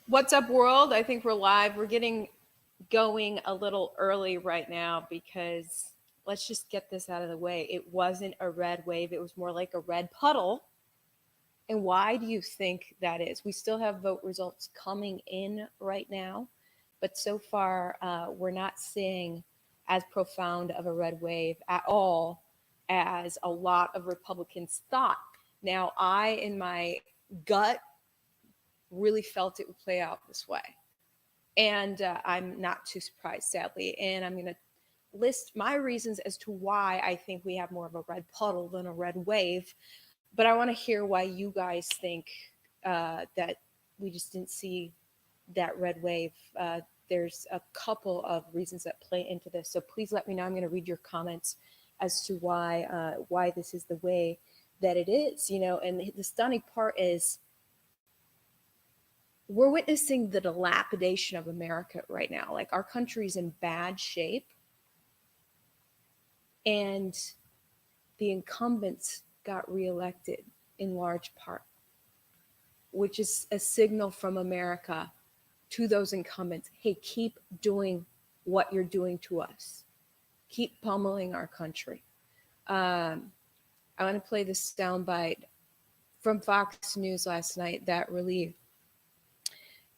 What's up, world? I think we're live. We're getting going a little early right now because let's just get this out of the way. It wasn't a red wave, it was more like a red puddle. And why do you think that is? We still have vote results coming in right now, but so far we're not seeing as profound of a red wave at all as a lot of Republicans thought. Now, I, in my gut, really felt it would play out this way. And I'm not too surprised, sadly. And I'm going to list my reasons as to why I think we have more of a red puddle than a red wave. But I want to hear why you guys think that we just didn't see that red wave. There's a couple of reasons that play into this. So please let me know. I'm going to read your comments as to why this is the way that it is. And the stunning part is we're witnessing the dilapidation of America right now. Like, our country's in bad shape, and the incumbents got reelected in large part, which is a signal from America to those incumbents. Hey, keep doing what you're doing to us. Keep pummeling our country. I want to play this soundbite from Fox News last night that really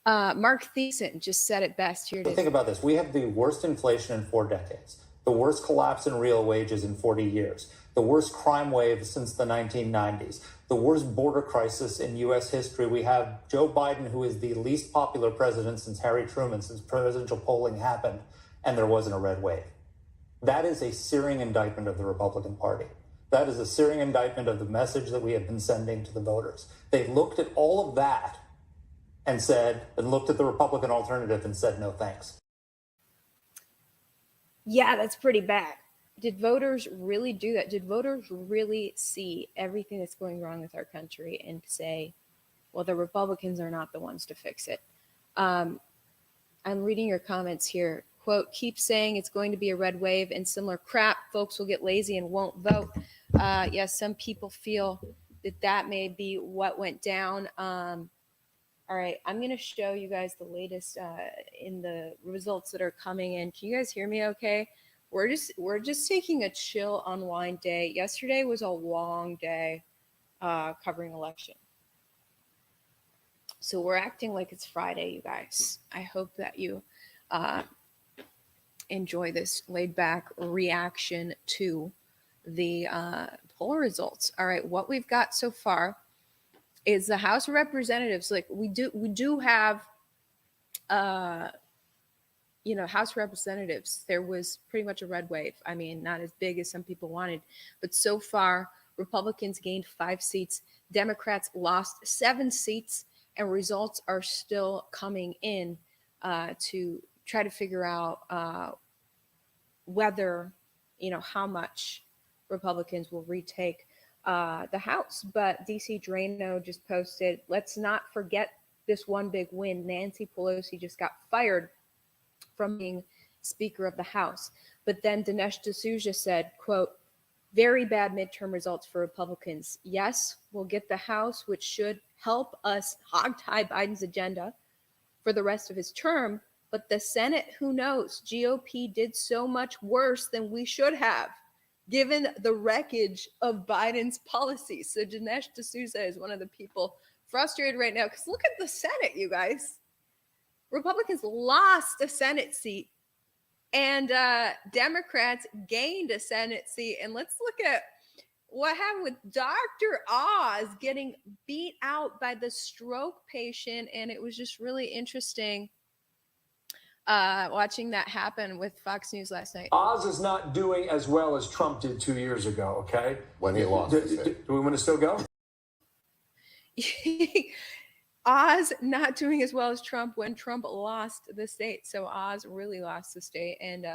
Mark Thiessen just said it best. Here it is. Think about this. We have the worst inflation in 4 decades, the worst collapse in real wages in 40 years, the worst crime wave since the 1990s, the worst border crisis in U.S. history. We have Joe Biden, who is the least popular president since Harry Truman, since presidential polling happened, and there wasn't a red wave. That is a searing indictment of the Republican Party. That is a searing indictment of the message that we have been sending to the voters. They looked at all of that and looked at the Republican alternative and said, no thanks. Yeah, that's pretty bad. Did voters really do that? Did voters really see everything that's going wrong with our country and say, well, the Republicans are not the ones to fix it? I'm reading your comments here. Quote, keep saying it's going to be a red wave and similar crap. Folks will get lazy and won't vote. Yes, some people feel that may be what went down. All right, I'm going to show you guys the latest in the results that are coming in. Can you guys hear me okay? We're just taking a chill, unwind day. Yesterday was a long day covering election. So we're acting like it's Friday, you guys. I hope that you enjoy this laid-back reaction to the poll results. All right, what we've got so far is the House of Representatives. Like, we do have House of Representatives. There was pretty much a red wave. I mean, not as big as some people wanted, but so far Republicans gained 5 seats, Democrats lost 7 seats, and results are still coming in to try to figure out whether, how much Republicans will retake the House. But DC Drano just posted, let's not forget this one big win. Nancy Pelosi just got fired from being Speaker of the House. But then Dinesh D'Souza said, quote, very bad midterm results for Republicans. Yes, we'll get the House, which should help us hogtie Biden's agenda for the rest of his term. But the Senate, who knows? GOP did so much worse than we should have, given the wreckage of Biden's policies. So Dinesh D'Souza is one of the people frustrated right now, because look at the Senate, you guys. Republicans lost a Senate seat, and Democrats gained a Senate seat. And let's look at what happened with Dr. Oz getting beat out by the stroke patient. And it was just really interesting watching that happen with Fox News last night. Oz is not doing as well as Trump did 2 years ago, okay? When he lost do we want to still go? Oz not doing as well as Trump when Trump lost the state. So Oz really lost the state. And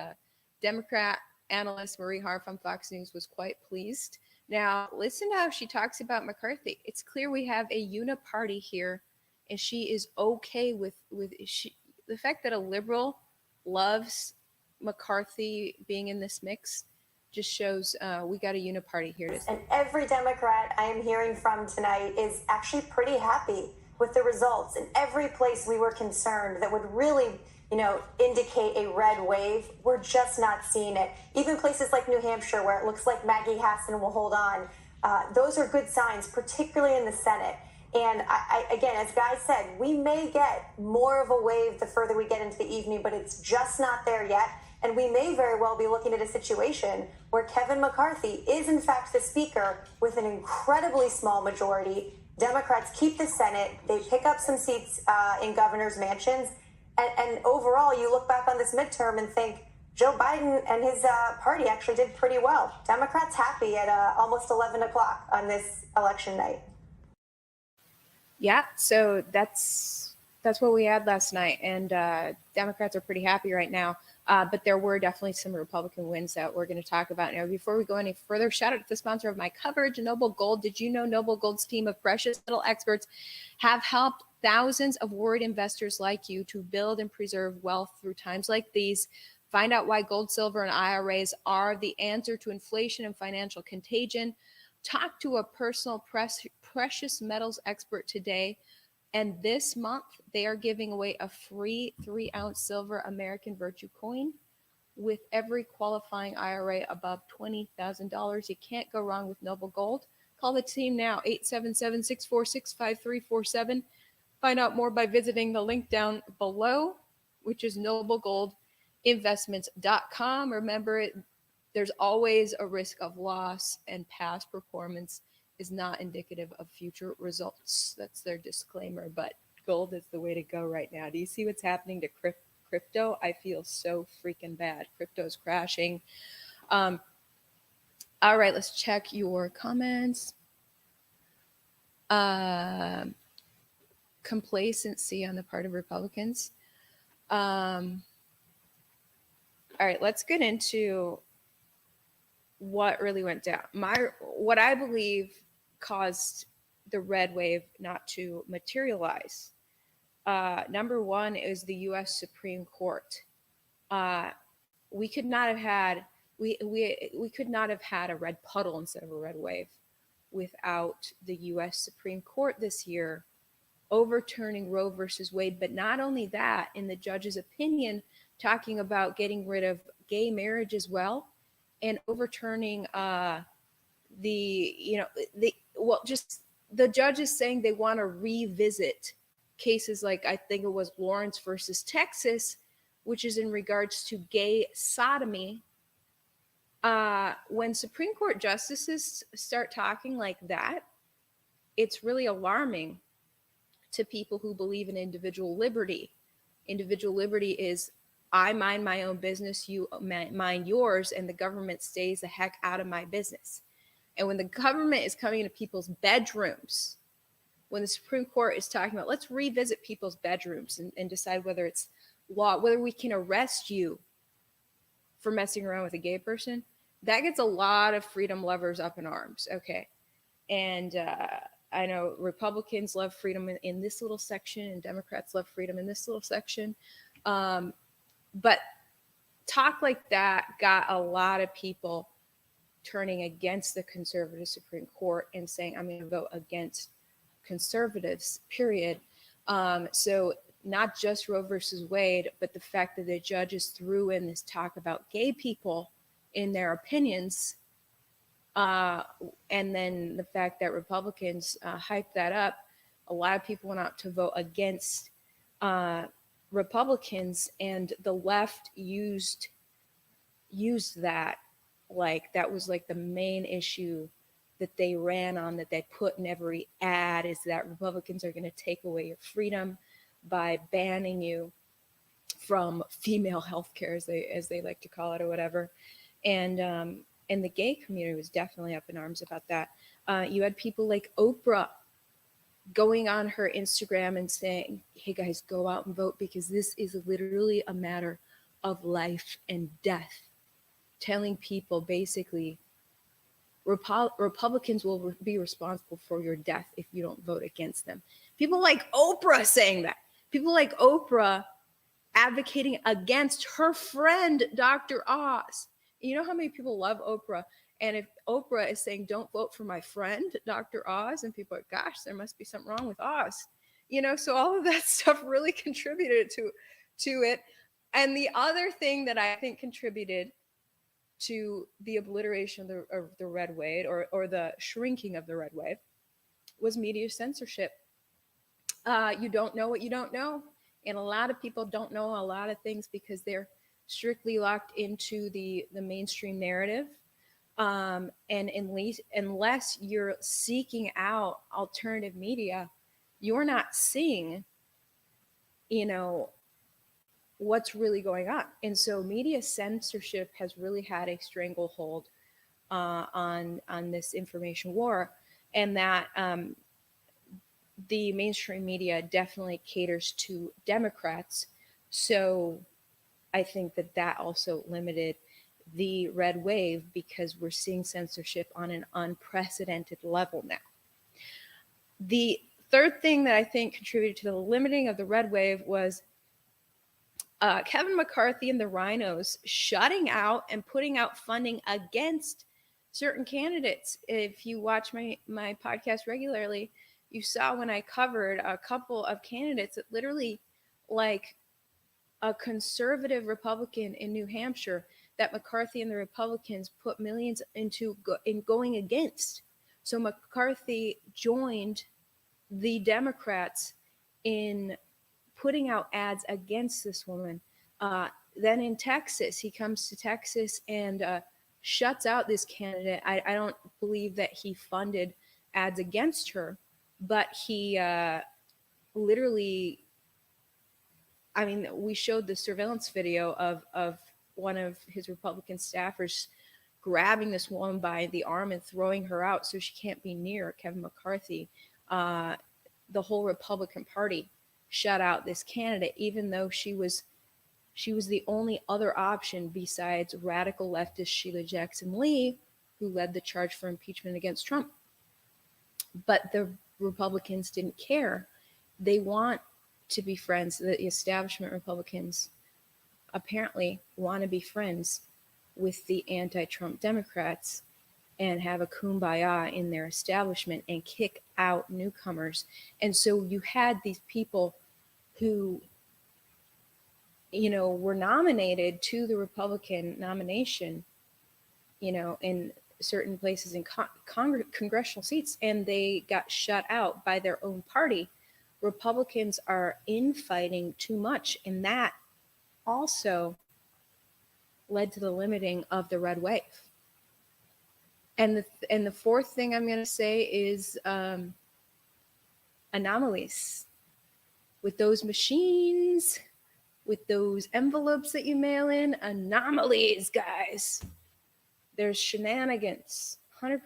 Democrat analyst Marie Harf on Fox News was quite pleased. Now, listen to how she talks about McCarthy. It's clear we have a uniparty here, and she is okay with the fact that a liberal loves McCarthy being in this mix. Just shows we got a uniparty here. And every Democrat I am hearing from tonight is actually pretty happy with the results in every place we were concerned that would really, indicate a red wave. We're just not seeing it. Even places like New Hampshire, where it looks like Maggie Hassan will hold on, those are good signs, particularly in the Senate. And again, as Guy said, we may get more of a wave the further we get into the evening, but it's just not there yet. And we may very well be looking at a situation where Kevin McCarthy is, in fact, the speaker with an incredibly small majority. Democrats keep the Senate. They pick up some seats in governors' mansions. And overall, you look back on this midterm and think Joe Biden and his party actually did pretty well. Democrats happy at almost 11 o'clock on this election night. Yeah, so that's what we had last night, and Democrats are pretty happy right now. But there were definitely some Republican wins that we're going to talk about now. Before we go any further, shout out to the sponsor of my coverage, Noble Gold. Did you know Noble Gold's team of precious metal experts have helped thousands of worried investors like you to build and preserve wealth through times like these? Find out why gold, silver, and IRAs are the answer to inflation and financial contagion. Talk to a personal precious metals expert today. And this month, they are giving away a free 3-ounce silver American Virtue coin with every qualifying IRA above $20,000. You can't go wrong with Noble Gold. Call the team now, 877-646-5347. Find out more by visiting the link down below, which is noblegoldinvestments.com. Remember, there's always a risk of loss, and past performance is not indicative of future results. That's their disclaimer, but gold is the way to go right now. Do you see what's happening to crypto? I feel so freaking bad. Crypto's crashing. All right, let's check your comments. Complacency on the part of Republicans. All right, let's get into what really went down. What I believe caused the red wave not to materialize. Number one is the U.S. Supreme Court. We could not have had a red puddle instead of a red wave without the U.S. Supreme Court this year overturning Roe versus Wade. But not only that, in the judge's opinion, talking about getting rid of gay marriage as well, and overturning the judge is saying they want to revisit cases like, I think it was Lawrence versus Texas, which is in regards to gay sodomy. When Supreme Court justices start talking like that, it's really alarming to people who believe in individual liberty. Individual liberty is, I mind my own business, you mind yours, and the government stays the heck out of my business. And when the government is coming into people's bedrooms, when the Supreme Court is talking about, let's revisit people's bedrooms and decide whether it's law, whether we can arrest you for messing around with a gay person, that gets a lot of freedom lovers up in arms. Okay. And I know Republicans love freedom in this little section, and Democrats love freedom in this little section. But talk like that got a lot of people turning against the conservative Supreme Court and saying, I'm going to vote against conservatives, period. So not just Roe versus Wade, but the fact that the judges threw in this talk about gay people in their opinions. And then the fact that Republicans hyped that up, a lot of people went out to vote against Republicans, and the left used that, like that was like the main issue that they ran on, that they put in every ad, is that Republicans are going to take away your freedom by banning you from female health care, as they like to call it, or whatever. And the gay community was definitely up in arms about that. You had people like Oprah going on her Instagram and saying, hey guys, go out and vote, because this is literally a matter of life and death. Telling people basically, Republicans will be responsible for your death if you don't vote against them. People like Oprah saying that. People like Oprah advocating against her friend, Dr. Oz. You know how many people love Oprah? And if Oprah is saying, don't vote for my friend, Dr. Oz, and people are, gosh, there must be something wrong with Oz. So all of that stuff really contributed to it. And the other thing that I think contributed to the obliteration of the red wave, or the shrinking of the red wave, was media censorship. You don't know what you don't know, and a lot of people don't know a lot of things because they're strictly locked into the mainstream narrative. And unless you're seeking out alternative media, you're not seeing, what's really going on. And so media censorship has really had a stranglehold on this information war, and that the mainstream media definitely caters to Democrats. So I think that also limited the red wave, because we're seeing censorship on an unprecedented level now. The third thing that I think contributed to the limiting of the red wave was Kevin McCarthy and the Rhinos shutting out and putting out funding against certain candidates. If you watch my podcast regularly, you saw when I covered a couple of candidates that literally, like a conservative Republican in New Hampshire, that McCarthy and the Republicans put millions into in going against. So McCarthy joined the Democrats in putting out ads against this woman. Then in Texas, he comes to Texas and shuts out this candidate. I don't believe that he funded ads against her, but he literally, we showed the surveillance video of one of his Republican staffers grabbing this woman by the arm and throwing her out so she can't be near Kevin McCarthy. The whole Republican Party shut out this candidate, even though she was the only other option besides radical leftist Sheila Jackson Lee, who led the charge for impeachment against Trump. But the Republicans didn't care. They want to be friends. The establishment Republicans apparently want to be friends with the anti-Trump Democrats and have a kumbaya in their establishment and kick out newcomers. And so you had these people who, were nominated to the Republican nomination, in certain places in congressional seats, and they got shut out by their own party. Republicans are infighting too much, and that also led to the limiting of the red wave. And the fourth thing I'm going to say is anomalies with those machines, with those envelopes that you mail in. Anomalies, guys. There's shenanigans, 100%.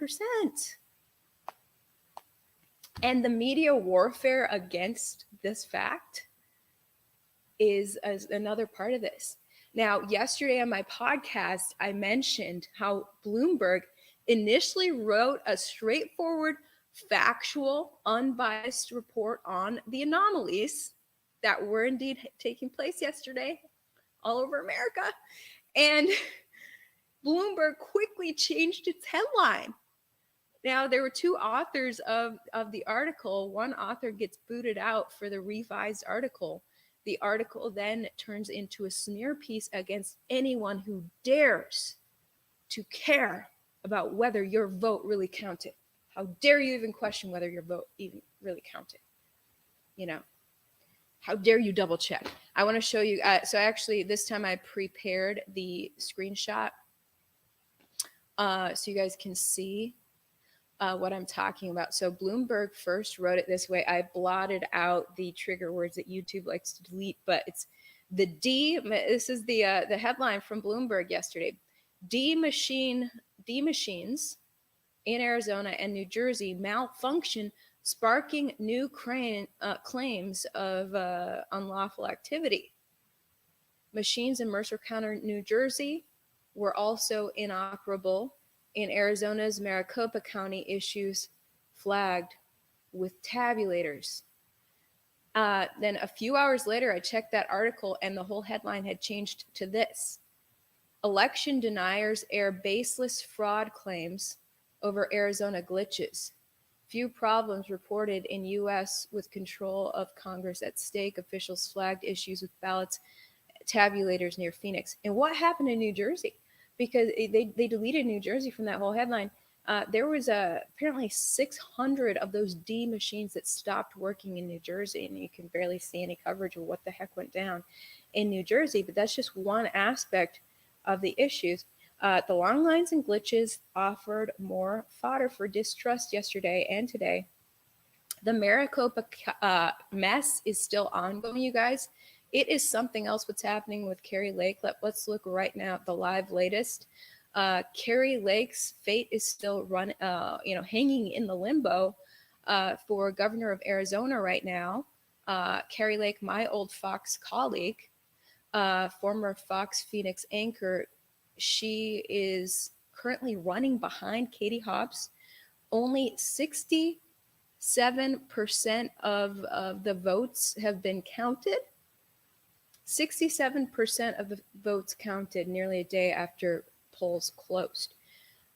And the media warfare against this fact is another part of this. Now, yesterday on my podcast, I mentioned how Bloomberg initially wrote a straightforward, factual, unbiased report on the anomalies that were indeed taking place yesterday all over America. And Bloomberg quickly changed its headline. Now, there were two authors of the article. One author gets booted out for the revised article. The article then turns into a smear piece against anyone who dares to care about whether your vote really counted. How dare you even question whether your vote even really counted? How dare you double check? I want to show you. So actually, this time I prepared the screenshot so you guys can see what I'm talking about. So Bloomberg first wrote it this way. I blotted out the trigger words that YouTube likes to delete, but it's the D. This is the headline from Bloomberg yesterday. D machines in Arizona and New Jersey malfunction, sparking new claims of unlawful activity. Machines in Mercer County, New Jersey, were also inoperable. In Arizona's Maricopa County, issues flagged with tabulators. Then a few hours later, I checked that article and the whole headline had changed to this: election deniers air baseless fraud claims over Arizona glitches. few problems reported in U.S. with control of Congress at stake. Officials flagged issues with ballots tabulators near Phoenix. And what happened in New Jersey? Because they deleted New Jersey from that whole headline. There was apparently 600 of those D machines that stopped working in New Jersey, and you can barely see any coverage of what the heck went down in New Jersey. But that's just one aspect of the issues. The long lines and glitches offered more fodder for distrust yesterday and today. The Maricopa mess is still ongoing, you guys. It is something else what's happening with Kari Lake. Let's look right now at the live latest. Kari Lake's fate is still hanging in the limbo for governor of Arizona right now. Kari Lake, my old Fox colleague, former Fox Phoenix anchor, she is currently running behind Katie Hobbs. Only 67% of the votes have been counted. 67% of the votes counted nearly a day after polls closed.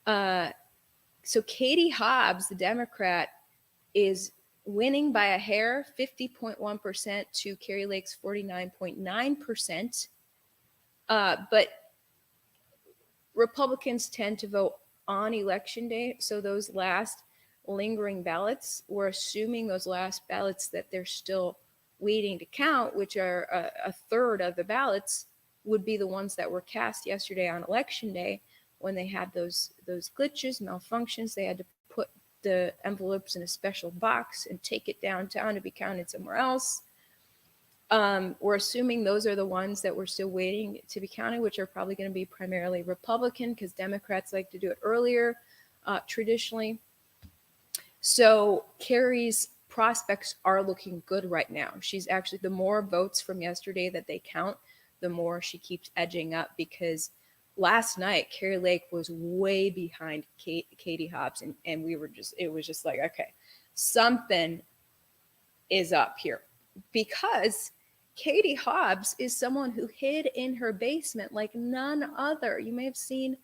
So Katie Hobbs, the Democrat, is winning by a hair, 50.1% to Kari Lake's 49.9%. But Republicans tend to vote on election day. So those last lingering ballots, we're assuming those last ballots that they're still waiting to count, which are a third of the ballots, would be the ones that were cast yesterday on election day when they had those glitches, malfunctions. They had to put the envelopes in a special box and take it downtown to be counted somewhere else. We're assuming those are the ones that we're still waiting to be counted, which are probably going to be primarily Republican because Democrats like to do it earlier traditionally. So Kari's prospects are looking good right now. She's actually, the more votes from yesterday that they count, the more she keeps edging up, because last night Kari Lake was way behind Katie Hobbs, and it was just like, okay, something is up here, because Katie Hobbs is someone who hid in her basement like none other. You may have seen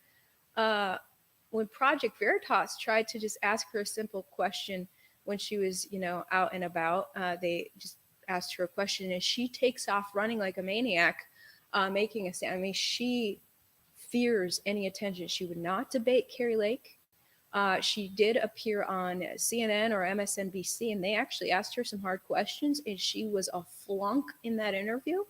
when Project Veritas tried to just ask her a simple question when she was, out and about. They just asked her a question, and she takes off running like a maniac, making a sound. I mean, she fears any attention. She would not debate Kari Lake. She did appear on CNN or MSNBC, and they actually asked her some hard questions, and she was a flunk in that interview.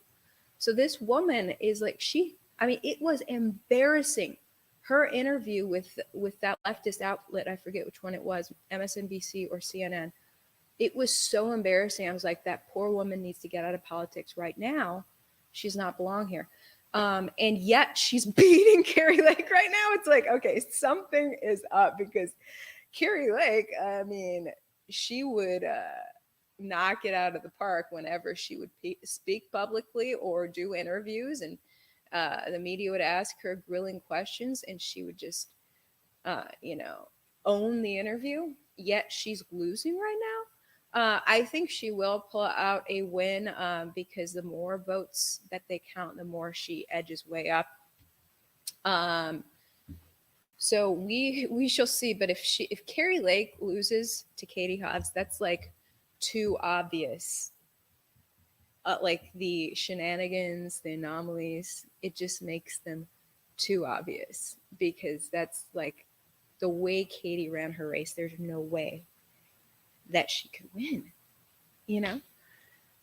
So this woman is like, it was embarrassing. Her interview with that leftist outlet, I forget which one it was, MSNBC or CNN, it was so embarrassing. I was like, that poor woman needs to get out of politics right now. She's not belong here. And yet she's beating Kari Lake right now. It's like, okay, something is up, because Kari Lake, she would knock it out of the park whenever she would speak publicly or do interviews, and the media would ask her grilling questions, and she would just, own the interview. Yet she's losing right now. I think she will pull out a win because the more votes that they count, the more she edges way up. So we shall see. But if Kari Lake loses to Katie Hobbs, that's like too obvious. Like the shenanigans, the anomalies, it just makes them too obvious, because that's like the way Katie ran her race. There's no way that she could win,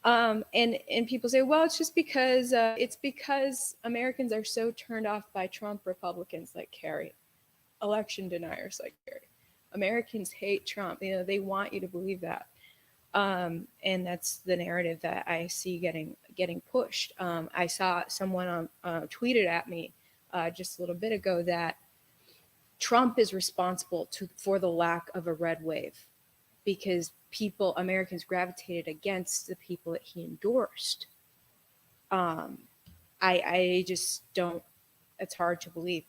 and people say, well, it's just because Americans are so turned off by Trump Republicans like Kari, election deniers like Kari. Americans hate Trump. They want you to believe that. And that's the narrative that I see getting pushed. I saw someone tweeted at me just a little bit ago that Trump is responsible for the lack of a red wave, because Americans gravitated against the people that he endorsed. I just don't, it's hard to believe.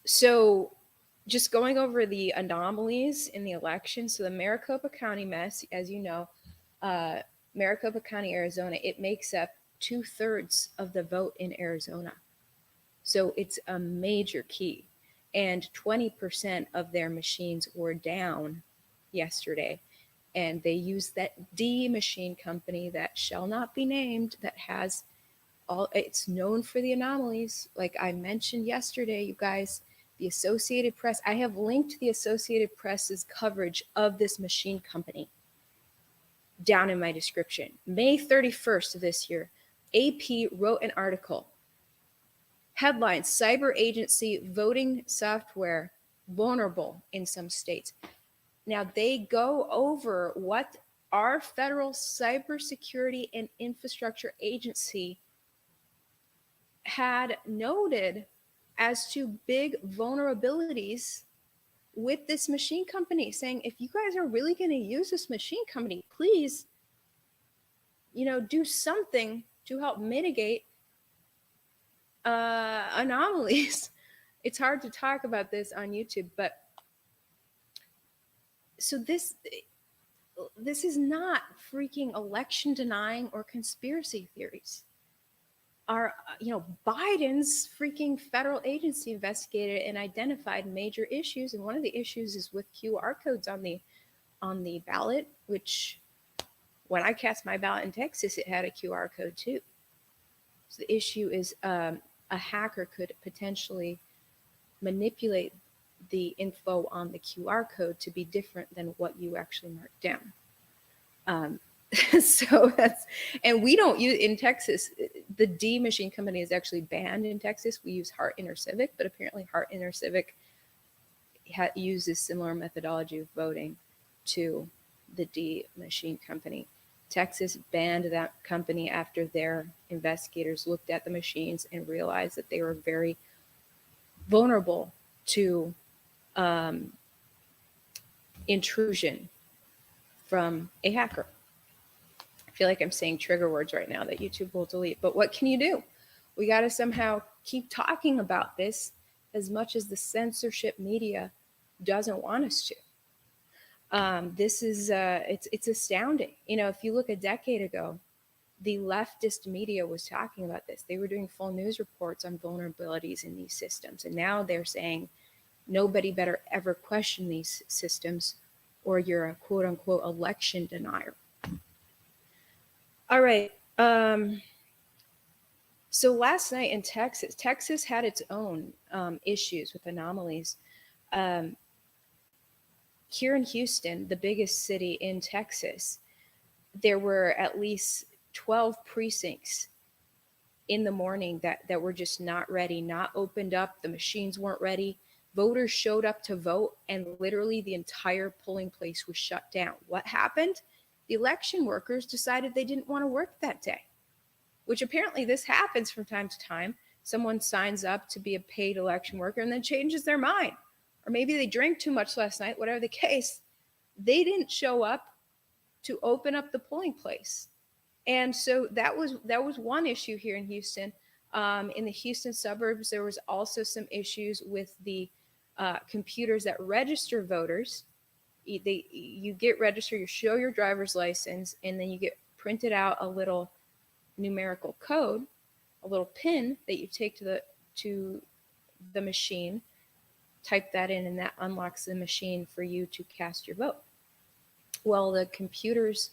So just going over the anomalies in the election. So the Maricopa County mess, as you know, Maricopa County, Arizona, it makes up 2/3 of the vote in Arizona. So it's a major key. and 20% of their machines were down yesterday. And they used that D machine company that shall not be named, that has all, it's known for the anomalies. Like I mentioned yesterday, you guys, the Associated Press, I have linked the Associated Press's coverage of this machine company down in my description. May 31st of this year, AP wrote an article. Headline: Cyber Agency Voting Software Vulnerable in Some States. Now, they go over what our federal cybersecurity and infrastructure agency had noted as to big vulnerabilities with this machine company, saying, if you guys are really going to use this machine company, please, do something to help mitigate anomalies. It's hard to talk about this on YouTube, but so this is not freaking election denying or conspiracy theories. Biden's freaking federal agency investigated and identified major issues, and one of the issues is with QR codes on the ballot, which when I cast my ballot in Texas, it had a QR code too. So the issue is a hacker could potentially manipulate the info on the QR code to be different than what you actually marked down. So and we don't use in Texas, the D machine company is actually banned in Texas. We use Hart InterCivic, but apparently Hart InterCivic uses similar methodology of voting to the D machine company. Texas banned that company after their investigators looked at the machines and realized that they were very vulnerable to intrusion from a hacker. I feel like I'm saying trigger words right now that YouTube will delete, but what can you do? We got to somehow keep talking about this as much as the censorship media doesn't want us to. This is, it's astounding. If you look a decade ago, the leftist media was talking about this. They were doing full news reports on vulnerabilities in these systems. And now they're saying nobody better ever question these systems or you're a quote unquote election denier. All right. So last night in Texas had its own issues with anomalies. Here in Houston, the biggest city in Texas, there were at least 12 precincts in the morning that were just not ready, not opened up. The machines weren't ready. Voters showed up to vote and literally the entire polling place was shut down. What happened? The election workers decided they didn't want to work that day, which apparently this happens from time to time. Someone signs up to be a paid election worker and then changes their mind. Or maybe they drank too much last night, whatever the case. They didn't show up to open up the polling place. And so that was one issue here in Houston. In the Houston suburbs, there was also some issues with the computers that register voters. You get registered, you show your driver's license, and then you get printed out a little numerical code, a little pin that you take to the machine, type that in, and that unlocks the machine for you to cast your vote. Well, the computers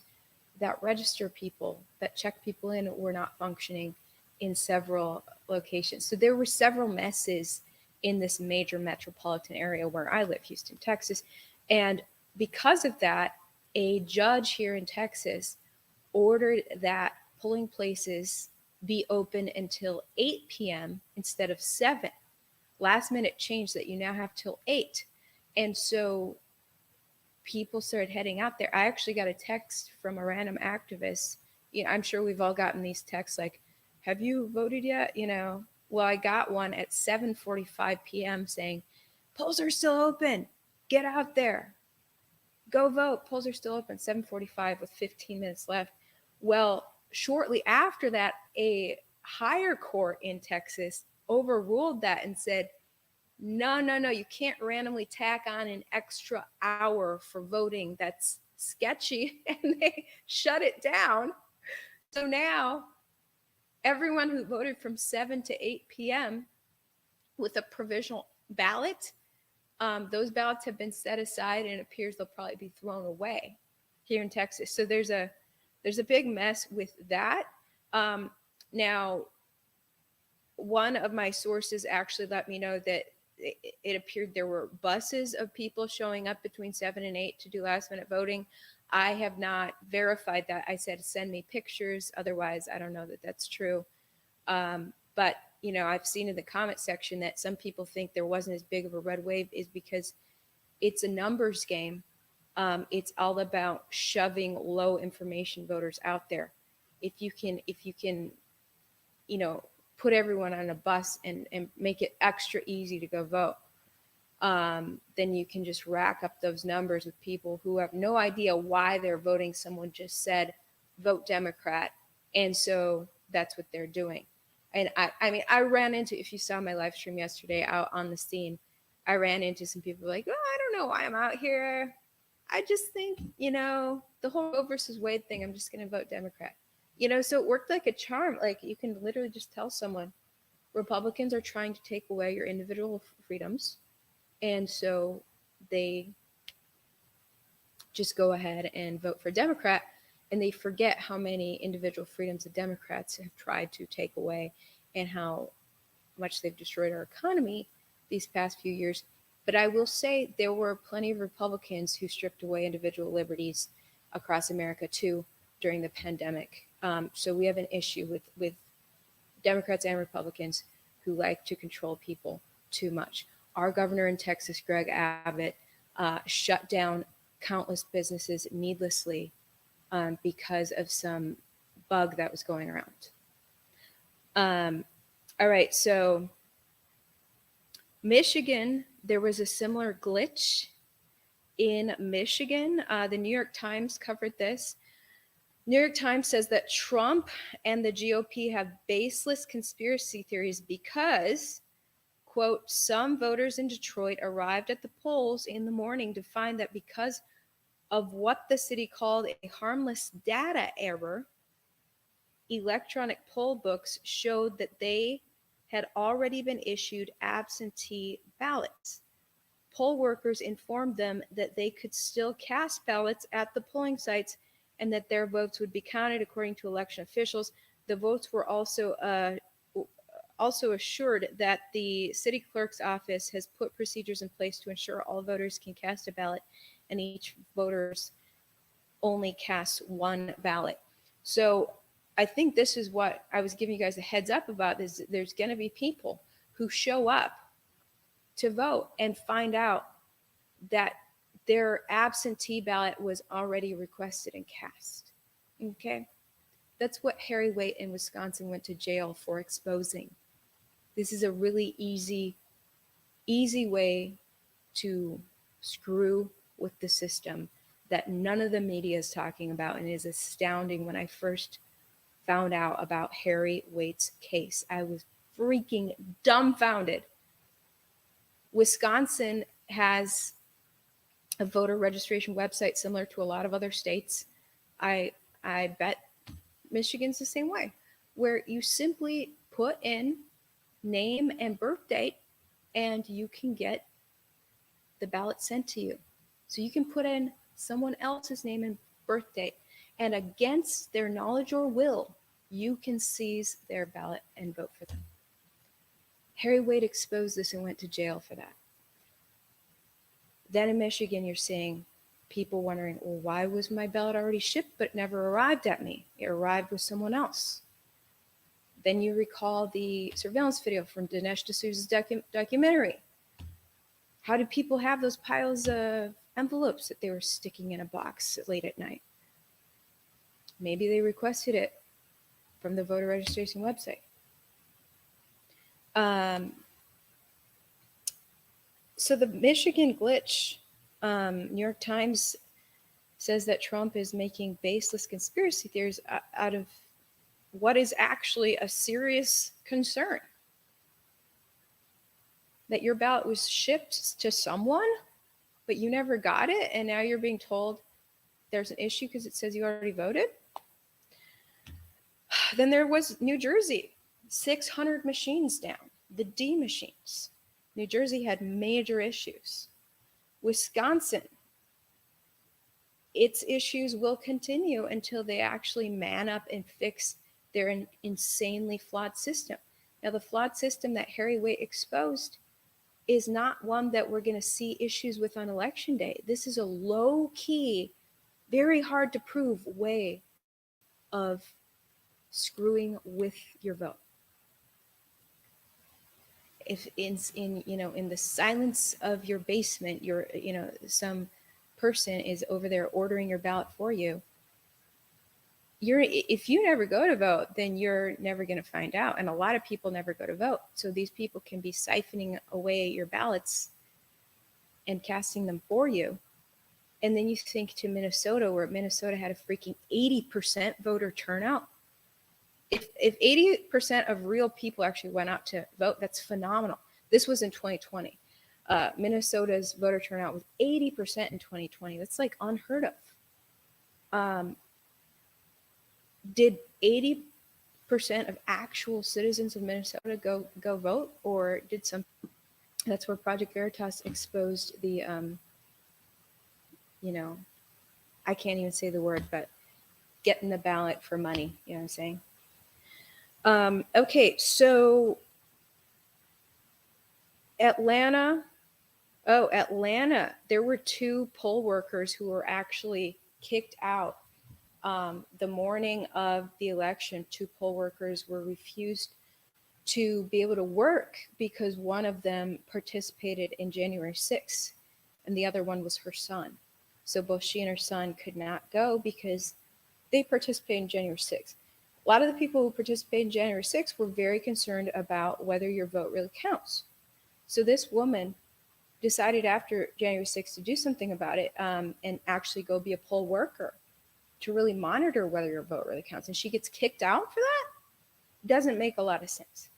that register people, that check people in, were not functioning in several locations. So there were several messes in this major metropolitan area where I live, Houston, Texas. And because of that, a judge here in Texas ordered that polling places be open until 8 p.m. instead of 7. Last minute change that you now have till 8. And so people started heading out there. I actually got a text from a random activist. I'm sure we've all gotten these texts like, have you voted yet? Well, I got one at 7:45 p.m. saying, polls are still open. Get out there. Go vote. Polls are still open. 7:45 with 15 minutes left. Well, shortly after that, a higher court in Texas overruled that and said, no, you can't randomly tack on an extra hour for voting. That's sketchy. And they shut it down. So now everyone who voted from 7 to 8 p.m. with a provisional ballot, those ballots have been set aside, and it appears they'll probably be thrown away here in Texas. So there's a big mess with that. Now, one of my sources actually let me know that it appeared there were buses of people showing up between 7 and 8 to do last minute voting. I have not verified that. I said, send me pictures. Otherwise, I don't know that that's true. But, you know, I've seen in the comment section that some people think there wasn't as big of a red wave is because it's a numbers game. It's all about shoving low information voters out there. If you can, you know, put everyone on a bus and make it extra easy to go vote, then you can just rack up those numbers with people who have no idea why they're voting. Someone just said, vote Democrat. And so that's what they're doing. And I mean, I ran into, if you saw my live stream yesterday out on the scene, I ran into some people like, oh, I don't know why I'm out here. I just think, you know, the whole Roe versus Wade thing, I'm just going to vote Democrat. You know, so it worked like a charm. Like, you can literally just tell someone, Republicans are trying to take away your individual freedoms. And so they just go ahead and vote for Democrat. And they forget how many individual freedoms the Democrats have tried to take away and how much they've destroyed our economy these past few years. But I will say there were plenty of Republicans who stripped away individual liberties across America too during the pandemic. So we have an issue with Democrats and Republicans who like to control people too much. Our governor in Texas, Greg Abbott, shut down countless businesses needlessly because of some bug that was going around. All right, so Michigan, there was a similar glitch in Michigan. The New York Times covered this. New York Times says that Trump and the GOP have baseless conspiracy theories because, quote, some voters in Detroit arrived at the polls in the morning to find that because of what the city called a harmless data error, electronic poll books showed that they had already been issued absentee ballots. Poll workers informed them that they could still cast ballots at the polling sites and that their votes would be counted according to election officials. The votes were also assured that the city clerk's office has put procedures in place to ensure all voters can cast a ballot and each voter's only casts one ballot. So I think this is what I was giving you guys a heads up about, is there's going to be people who show up to vote and find out that their absentee ballot was already requested and cast. Okay? That's what Harry Waite in Wisconsin went to jail for exposing. This is a really easy way to screw with the system that none of the media is talking about, and is astounding. When I first found out about Harry Waite's case, I was freaking dumbfounded. Wisconsin has a voter registration website similar to a lot of other states. I bet Michigan's the same way, where you simply put in name and birth date and you can get the ballot sent to you. So you can put in someone else's name and birth date, and against their knowledge or will, you can seize their ballot and vote for them. Harry Waite exposed this and went to jail for that. Then in Michigan, you're seeing people wondering, well, why was my ballot already shipped but never arrived at me? It arrived with someone else. Then you recall the surveillance video from Dinesh D'Souza's documentary. How did people have those piles of envelopes that they were sticking in a box late at night? Maybe they requested it from the voter registration website. So the Michigan glitch, New York Times says that Trump is making baseless conspiracy theories out of what is actually a serious concern. That your ballot was shipped to someone, but you never got it, and now you're being told there's an issue because it says you already voted. Then there was New Jersey, 600 machines down, the D machines. New Jersey had major issues. Wisconsin, its issues will continue until they actually man up and fix their insanely flawed system. Now, the flawed system that Harry Waite exposed is not one that we're going to see issues with on election day. This is a low key, very hard to prove way of screwing with your vote. If in the silence of your basement, some person is over there ordering your ballot for you, if you never go to vote, then you're never going to find out. And a lot of people never go to vote. So these people can be siphoning away your ballots and casting them for you. And then you think to Minnesota, where Minnesota had a freaking 80% voter turnout. If 80% of real people actually went out to vote, that's phenomenal. This was in 2020. Minnesota's voter turnout was 80% in 2020. That's like unheard of. Did 80% of actual citizens of Minnesota go vote, or did some? That's where Project Veritas exposed the, I can't even say the word, but getting the ballot for money. You know what I'm saying? Okay, so Atlanta. There were 2 poll workers who were actually kicked out. The morning of the election, 2 poll workers were refused to be able to work because one of them participated in January 6th and the other one was her son. So both she and her son could not go because they participated in January 6th. A lot of the people who participated in January 6th were very concerned about whether your vote really counts. So this woman decided after January 6th to do something about it, and actually go be a poll worker to really monitor whether your vote really counts. And she gets kicked out for that? Doesn't make a lot of sense.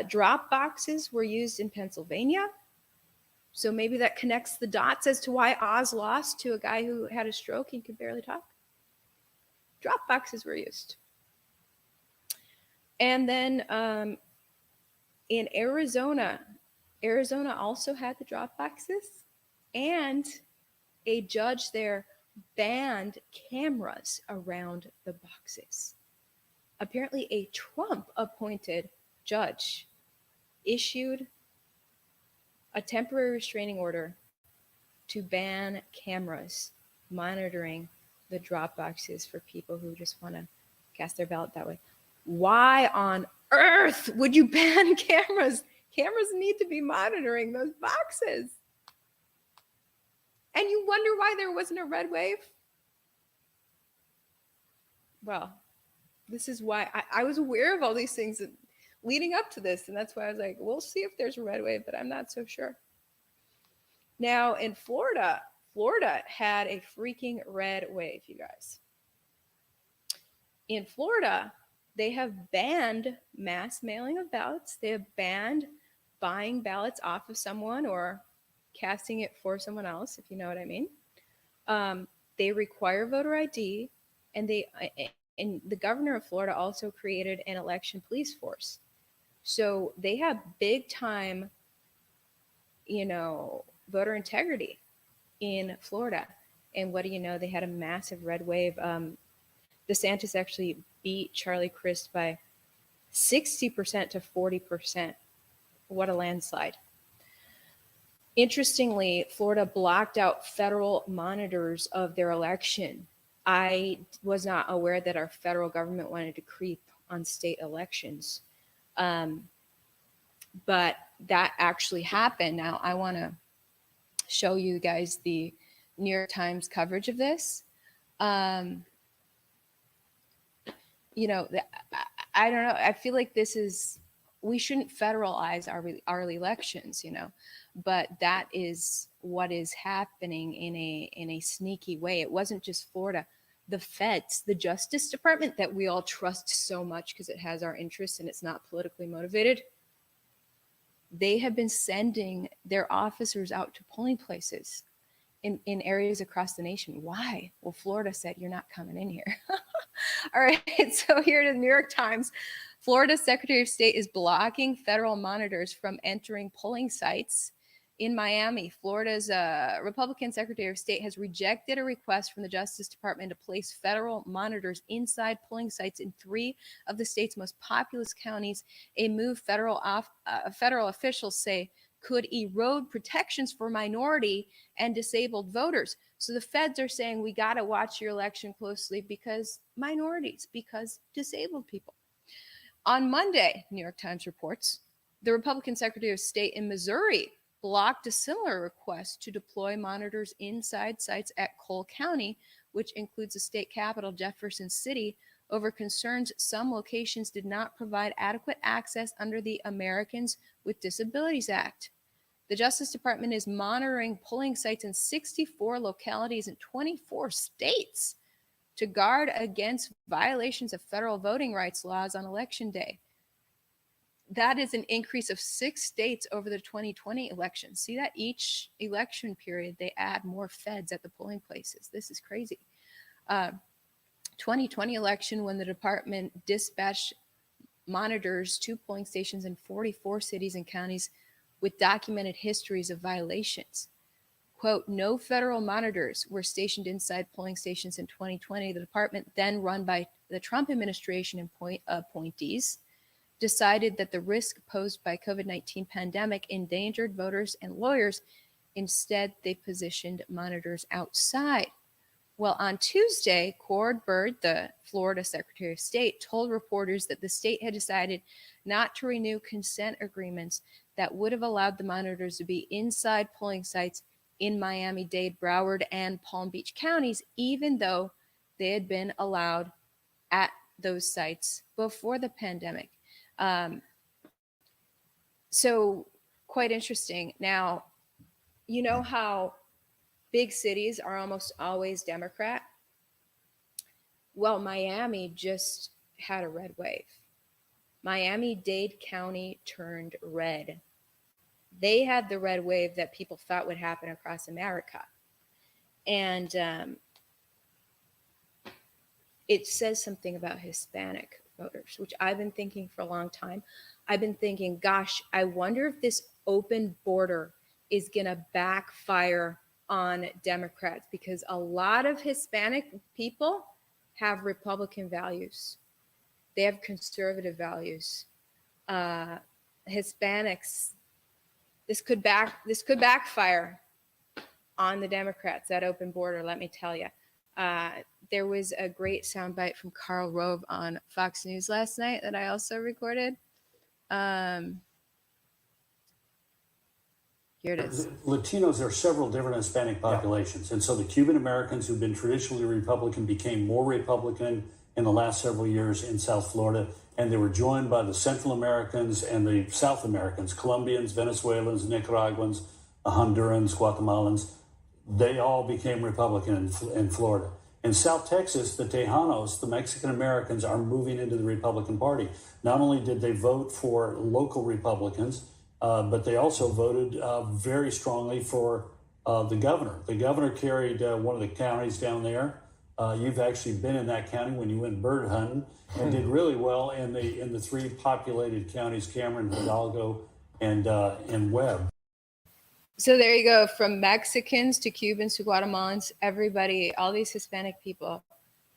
Drop boxes were used in Pennsylvania. So maybe that connects the dots as to why Oz lost to a guy who had a stroke and could barely talk. Drop boxes were used. And then in Arizona also had the drop boxes, and a judge there banned cameras around the boxes. Apparently, a Trump-appointed judge issued a temporary restraining order to ban cameras monitoring the drop boxes for people who just want to cast their ballot that way. Why on earth would you ban cameras? Cameras need to be monitoring those boxes. And you wonder why there wasn't a red wave? Well, this is why I was aware of all these things leading up to this. And that's why I was like, we'll see if there's a red wave, but I'm not so sure. Now in Florida had a freaking red wave, you guys. In Florida, they have banned mass mailing of ballots. They have banned buying ballots off of someone or casting it for someone else, if you know what I mean. They require voter ID, and the governor of Florida also created an election police force. So they have big time, voter integrity in Florida. And what do you know? They had a massive red wave. DeSantis actually beat Charlie Crist by 60% to 40%. What a landslide. Interestingly, Florida blocked out federal monitors of their election. I was not aware that our federal government wanted to creep on state elections. But that actually happened. Now, I want to show you guys the New York Times coverage of this. I don't know. I feel like we shouldn't federalize our elections, but that is what is happening in a sneaky way. It wasn't just Florida. The feds, the Justice Department that we all trust so much because it has our interests and it's not politically motivated, they have been sending their officers out to polling places in areas across the nation. Why? Well, Florida said, you're not coming in here. All right. So here it is, New York Times. Florida's Secretary of State is blocking federal monitors from entering polling sites in Miami. Florida's Republican Secretary of State has rejected a request from the Justice Department to place federal monitors inside polling sites in 3 of the state's most populous counties, a move federal officials say could erode protections for minority and disabled voters. So the feds are saying we got to watch your election closely because minorities, because disabled people. On Monday, New York Times reports, the Republican Secretary of State in Missouri blocked a similar request to deploy monitors inside sites at Cole County, which includes the state capital, Jefferson City, over concerns some locations did not provide adequate access under the Americans with Disabilities Act. The Justice Department is monitoring polling sites in 64 localities in 24 states to guard against violations of federal voting rights laws on Election Day. That is an increase of 6 states over the 2020 election. See that each election period, they add more feds at the polling places. This is crazy. 2020 election, when the department dispatched monitors to polling stations in 44 cities and counties with documented histories of violations. Quote, no federal monitors were stationed inside polling stations in 2020. The department, then run by the Trump administration appointees, decided that the risk posed by COVID-19 pandemic endangered voters and lawyers. Instead, they positioned monitors outside. Well, on Tuesday, Cord Byrd, the Florida Secretary of State, told reporters that the state had decided not to renew consent agreements that would have allowed the monitors to be inside polling sites in Miami-Dade, Broward, and Palm Beach counties, even though they had been allowed at those sites before the pandemic. So quite interesting. Now, you know how big cities are almost always Democrat? Well, Miami just had a red wave. Miami-Dade County turned red. They had the red wave that people thought would happen across America. And it says something about Hispanic voters, which I've been thinking for a long time. I've been thinking, gosh, I wonder if this open border is going to backfire on Democrats, because a lot of Hispanic people have Republican values. They have conservative values. Hispanics, this could backfire on the Democrats, that open border, let me tell you. There was a great soundbite from Karl Rove on Fox News last night that I also recorded. Here it is. Latinos, there are several different Hispanic populations. And so the Cuban Americans who've been traditionally Republican became more Republican in the last several years in South Florida. And they were joined by the Central Americans and the South Americans, Colombians, Venezuelans, Nicaraguans, Hondurans, Guatemalans. They all became Republican in Florida. In South Texas, the Tejanos, the Mexican Americans, are moving into the Republican Party. Not only did they vote for local Republicans, but they also voted very strongly for the governor. The governor carried one of the counties down there. You've actually been in that county when you went bird hunting, and did really well in the 3 populated counties, Cameron, Hidalgo, and Webb. So there you go. From Mexicans to Cubans to Guatemalans, everybody, all these Hispanic people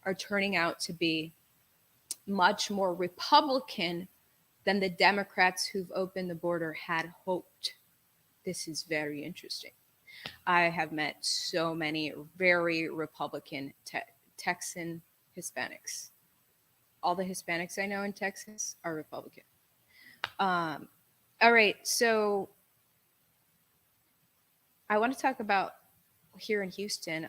are turning out to be much more Republican than the Democrats who've opened the border had hoped. This is very interesting. I have met so many very Republican Texan Hispanics. All the Hispanics I know in Texas are Republican. All right, so I want to talk about here in Houston.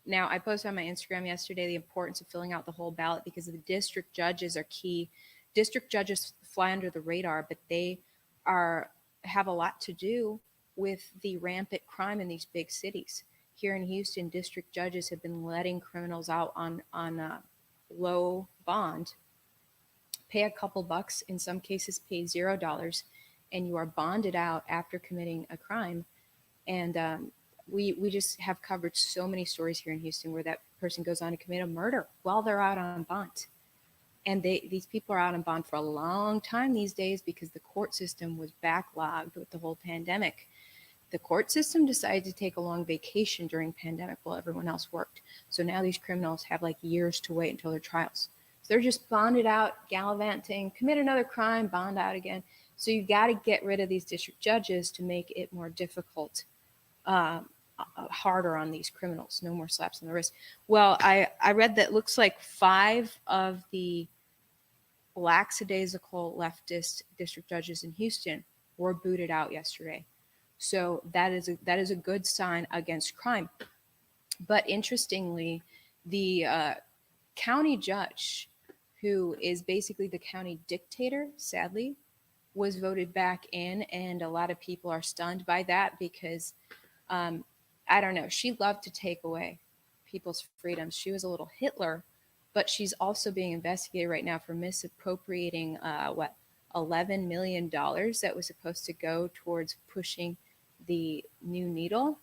Now, I posted on my Instagram yesterday the importance of filling out the whole ballot, because the district judges are key. District judges fly under the radar, but they have a lot to do with the rampant crime in these big cities. Here in Houston, district judges have been letting criminals out on low bond, pay a couple bucks, in some cases pay $0, and you are bonded out after committing a crime. And we just have covered so many stories here in Houston where that person goes on to commit a murder while they're out on bond. And these people are out on bond for a long time these days because the court system was backlogged with the whole pandemic. The court system decided to take a long vacation during pandemic while everyone else worked. So now these criminals have like years to wait until their trials. So they're just bonded out, gallivanting, commit another crime, bond out again. So you got to get rid of these district judges to make it more difficult, harder on these criminals. No more slaps on the wrist. Well, I read that looks like 5 of the lackadaisical leftist district judges in Houston were booted out yesterday. So that is a good sign against crime. But interestingly, the county judge, who is basically the county dictator, sadly, was voted back in, and a lot of people are stunned by that because I don't know, she loved to take away people's freedoms. She was a little Hitler, but she's also being investigated right now for misappropriating $11 million that was supposed to go towards pushing the new needle.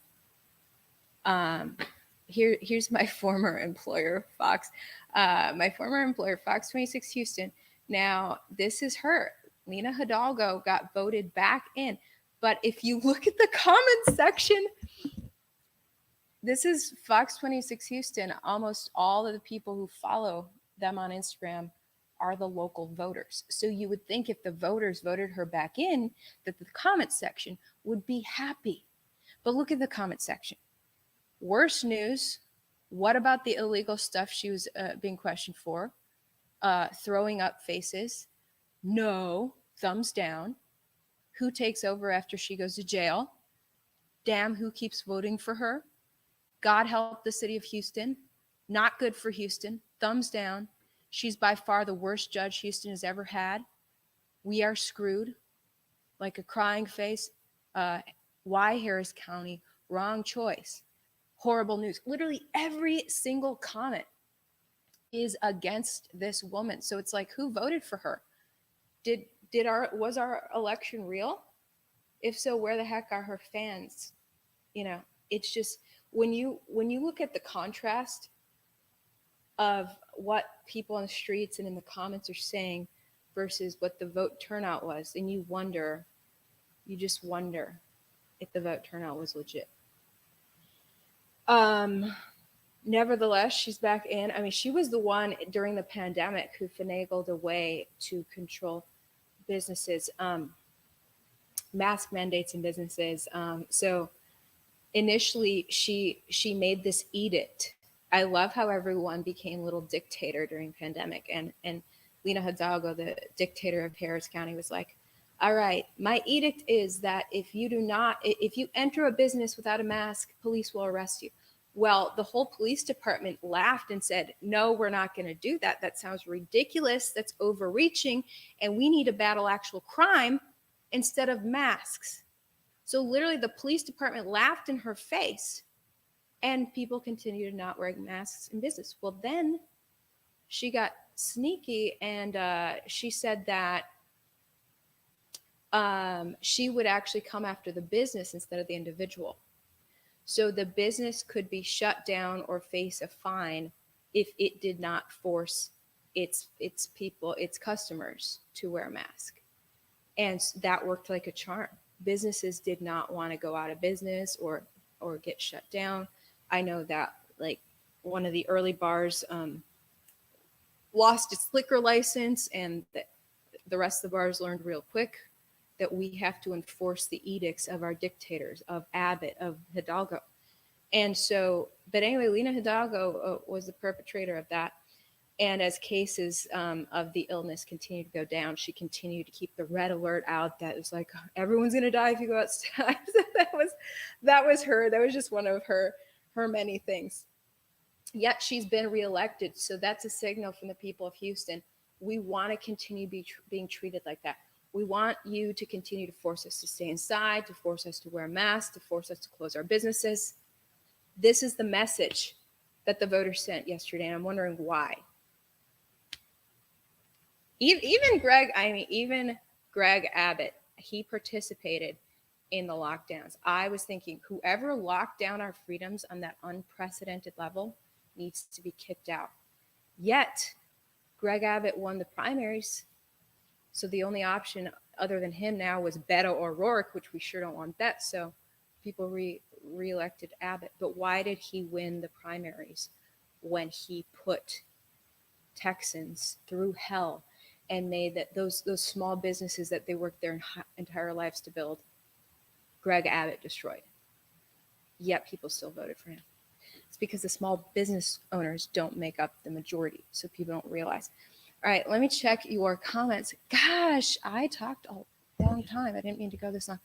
Here's my former employer, Fox. My former employer, Fox 26 Houston. Now, this is her. Lena Hidalgo got voted back in. But if you look at the comments section, this is Fox 26 Houston. Almost all of the people who follow them on Instagram are the local voters. So you would think if the voters voted her back in, that the comment section would be happy. But look at the comment section. Worse news. What about the illegal stuff she was being questioned for? Throwing up faces. No. Thumbs down. Who takes over after she goes to jail? Damn, who keeps voting for her? God help the city of Houston. Not good for Houston. Thumbs down. She's by far the worst judge Houston has ever had. We are screwed. Like a crying face. Why Harris County? Wrong choice. Horrible news. Literally every single comment is against this woman. So it's like, who voted for her? Was our election real? If so, where the heck are her fans? You know, it's just when you look at the contrast of what people on the streets and in the comments are saying versus what the vote turnout was, and you just wonder if the vote turnout was legit. Nevertheless, she's back in. I mean, she was the one during the pandemic who finagled a way to control businesses, mask mandates in businesses. So initially she made this edict. I love how everyone became little dictator during pandemic, and Lena Hidalgo, the dictator of Harris County, was like, all right, my edict is that if you enter a business without a mask, police will arrest you. Well, the whole police department laughed and said, no, we're not going to do that. That sounds ridiculous. That's overreaching. And we need to battle actual crime instead of masks. So literally the police department laughed in her face and people continue to not wear masks in business. Well, then she got sneaky and she said that she would actually come after the business instead of the individual. So the business could be shut down or face a fine if it did not force its people, its customers, to wear a mask. And that worked like a charm. Businesses did not want to go out of business or get shut down. I know that like one of the early bars lost its liquor license, and the rest of the bars learned real quick that we have to enforce the edicts of our dictators, of Abbott, of Hidalgo. And so, but anyway, Lena Hidalgo was the perpetrator of that. And as cases of the illness continued to go down, she continued to keep the red alert out that was like, everyone's going to die if you go outside. So that was her. That was just one of her many things. Yet she's been reelected. So that's a signal from the people of Houston. We want to continue being treated like that. We want you to continue to force us to stay inside, to force us to wear masks, to force us to close our businesses. This is the message that the voters sent yesterday, and I'm wondering why. Even Greg Abbott, he participated in the lockdowns. I was thinking whoever locked down our freedoms on that unprecedented level needs to be kicked out. Yet, Greg Abbott won the primaries. So the only option other than him now was Beto O'Rourke, which we sure don't want that. So people re-elected Abbott. But why did he win the primaries when he put Texans through hell and made that those small businesses that they worked their entire lives to build, Greg Abbott destroyed? Yet people still voted for him. It's because the small business owners don't make up the majority, so people don't realize. All right, let me check your comments. Gosh, I talked a long time. I didn't mean to go this long.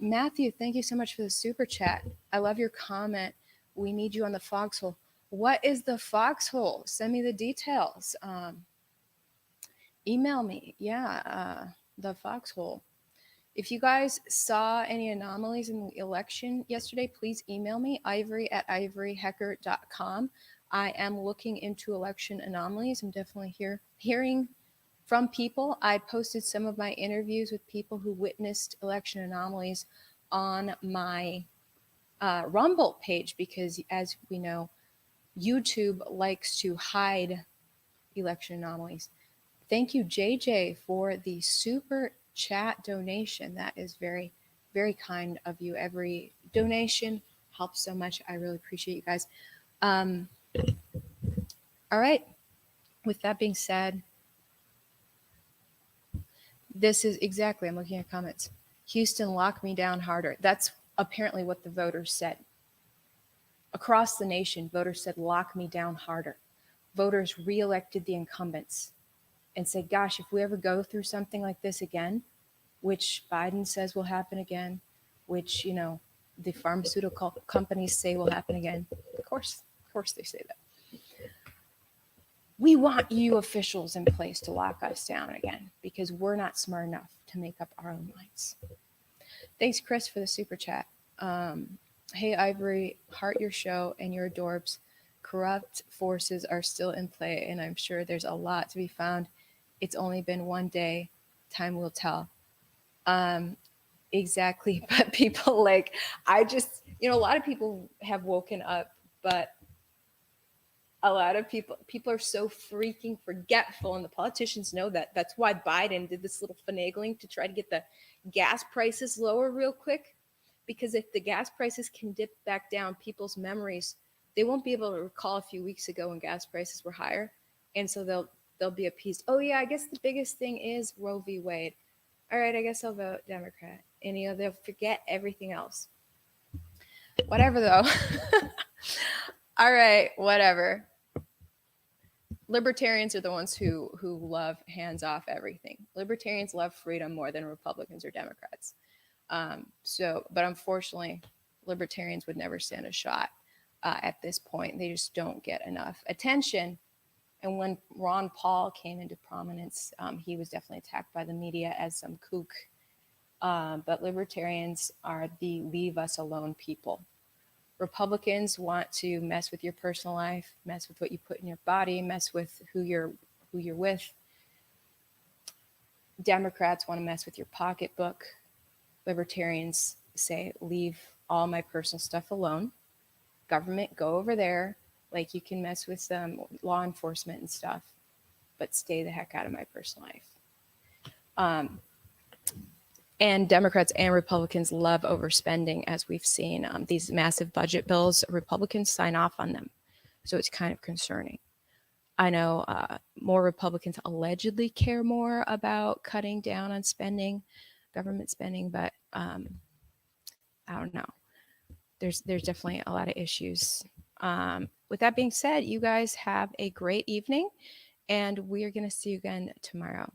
Matthew, thank you so much for the super chat. I love your comment. We need you on the foxhole. What is the foxhole? Send me the details. Email me. Yeah, the foxhole. If you guys saw any anomalies in the election yesterday, please email me, ivory@ivoryhecker.com. I am looking into election anomalies. I'm definitely hearing from people. I posted some of my interviews with people who witnessed election anomalies on my Rumble page because, as we know, YouTube likes to hide election anomalies. Thank you, JJ, for the super chat donation. That is very, very kind of you. Every donation helps so much. I really appreciate you guys. All right. With that being said, this is exactly, I'm looking at comments. Houston, lock me down harder. That's apparently what the voters said. Across the nation, voters said, lock me down harder. Voters reelected the incumbents and said, gosh, if we ever go through something like this again, which Biden says will happen again, which, the pharmaceutical companies say will happen again. Of course they say that. We want you officials in place to lock us down again because we're not smart enough to make up our own minds. Thanks, Chris, for the super chat. Hey, Ivory, heart your show and your adorbs. Corrupt forces are still in play, and I'm sure there's a lot to be found. It's only been one day. Time will tell. Exactly. But people a lot of people have woken up, but a lot of people are so freaking forgetful, and the politicians know that. That's why Biden did this little finagling to try to get the gas prices lower real quick, because if the gas prices can dip back down, people's memories, they won't be able to recall a few weeks ago when gas prices were higher, and so they'll be appeased. Oh yeah, I guess the biggest thing is Roe v. Wade. All right, I guess I'll vote Democrat. And they'll forget everything else. Whatever though. All right, whatever. Libertarians are the ones who love hands off everything. Libertarians love freedom more than Republicans or Democrats. But unfortunately, libertarians would never stand a shot at this point. They just don't get enough attention. And when Ron Paul came into prominence, he was definitely attacked by the media as some kook. But libertarians are the leave us alone people. Republicans want to mess with your personal life, mess with what you put in your body, mess with who you're with. Democrats want to mess with your pocketbook. Libertarians say, leave all my personal stuff alone. Government, go over there. Like, you can mess with law enforcement and stuff, but stay the heck out of my personal life. And Democrats and Republicans love overspending, as we've seen. These massive budget bills, Republicans sign off on them. So it's kind of concerning. I know more Republicans allegedly care more about cutting down on spending, government spending, but I don't know. There's definitely a lot of issues. With that being said, you guys have a great evening, and we are going to see you again tomorrow.